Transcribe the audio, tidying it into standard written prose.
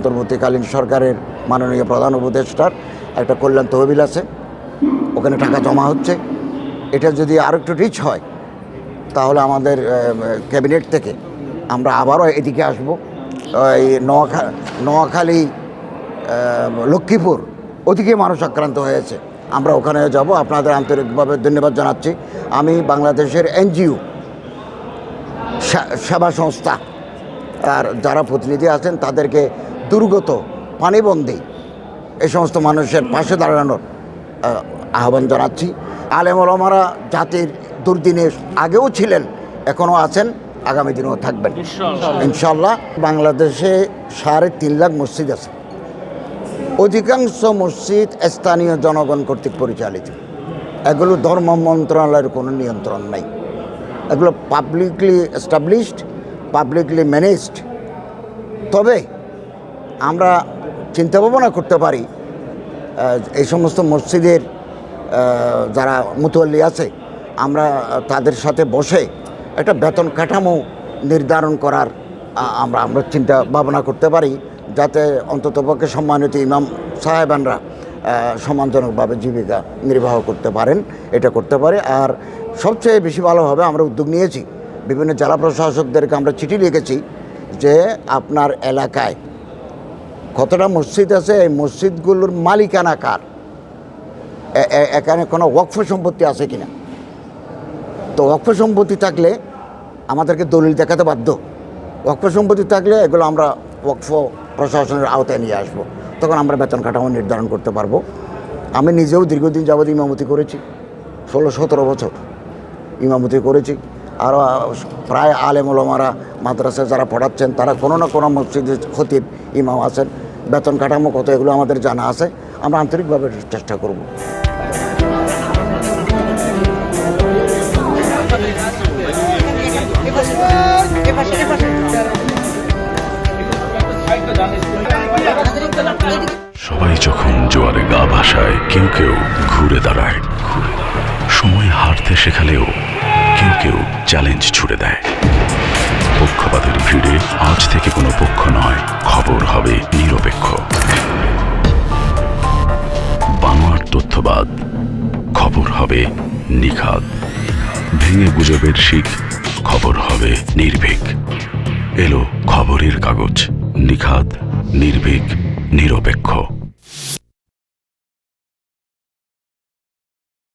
অন্তর্বর্তীকালীন সরকারের মাননীয় প্রধান উপদেষ্টার একটা কল্যাণ তহবিল আছে, ওখানে টাকা জমা হচ্ছে। এটা যদি আরও একটু রিচ হয় তাহলে আমাদের ক্যাবিনেট থেকে আমরা আবারও এদিকে আসবো। এই নোয়াখালী, লক্ষ্মীপুর ওদিকে মানুষ আক্রান্ত হয়েছে, আমরা ওখানে যাব। আপনাদের আন্তরিকভাবে ধন্যবাদ জানাচ্ছি। আমি বাংলাদেশের এনজিও সেবা সংস্থা আর যারা প্রতিনিধি আছেন তাদেরকে দুর্গত, পানিবন্দী এই সমস্ত মানুষের পাশে দাঁড়ানোর আহ্বান জানাচ্ছি। আলেম ওলামারা জাতির দুর্দিনে আগেও ছিলেন, এখনও আছেন, আগামী দিনেও থাকবেন ইনশাল্লাহ। বাংলাদেশে 3.5 লাখ মসজিদ আছে। অধিকাংশ মসজিদ স্থানীয় জনগণ কর্তৃক পরিচালিত। এগুলো ধর্ম মন্ত্রণালয়ের কোনো নিয়ন্ত্রণ নাই। এগুলো পাবলিকলি এস্টাবলিশড, পাবলিকলি ম্যানেজড। তবে আমরা চিন্তা ভাবনা করতে পারি এই সমস্ত মসজিদের যারা মুতওয়াল্লি আছে, আমরা তাদের সাথে বসে একটা বেতন কাঠামো নির্ধারণ করার আমরা চিন্তা ভাবনা করতে পারি, যাতে অন্ততপক্ষে সম্মানিত ইমাম সাহেবানরা সম্মানজনকভাবে জীবিকা নির্বাহ করতে পারেন। এটা করতে পারে। আর সবচেয়ে বেশি ভালো হবে, আমরা উদ্যোগ নিয়েছি, বিভিন্ন জেলা প্রশাসকদেরকে আমরা চিঠি লিখেছি যে আপনার এলাকায় কতটা মসজিদ আছে, এই মসজিদগুলোর মালিকানা কার, এখানে কোনো ওয়াকফ সম্পত্তি আছে কিনা। তো ওয়াকফ সম্পত্তি থাকলে আমাদেরকে দলিল দেখাতে বাধ্য। ওয়াকফ সম্পত্তি থাকলে এগুলো আমরা ওয়াকফ প্রশাসনের আওতায় নিয়ে আসবো, তখন আমরা বেতন কাঠামো নির্ধারণ করতে পারবো। আমি নিজেও দীর্ঘদিন যাবৎ ইমামতি করেছি, 16-17 বছর ইমামতি করেছি। আরও প্রায় আলেম ওলামারা মাদ্রাসায় যারা পড়াচ্ছেন তারা কোনো না কোনো মসজিদের খতিব ইমাম আছেন। বেতন কাঠামো কত এগুলো আমাদের জানা আছে, আমরা আন্তরিকভাবে চেষ্টা করব। সবাই যখন জোয়ারে গা ভাসায়, কেউ কেউ ঘুরে দাঁড়ায়। সময় হারতে শেখালেও কেউ কেউ চ্যালেঞ্জ ছুড়ে দেয়। পক্ষপাতের ভিড়ে আজ থেকে কোনো পক্ষ নয়, খবর হবে নিরপেক্ষ। বানোয়ার তথ্যবাদ, খবর হবে নিখাদ। ভেঙে গুজবের শিখ, খবর হবে নির্ভীক। এলো খবরের কাগজ, নিখাদ, নির্ভীক, নিরপেক্ষ।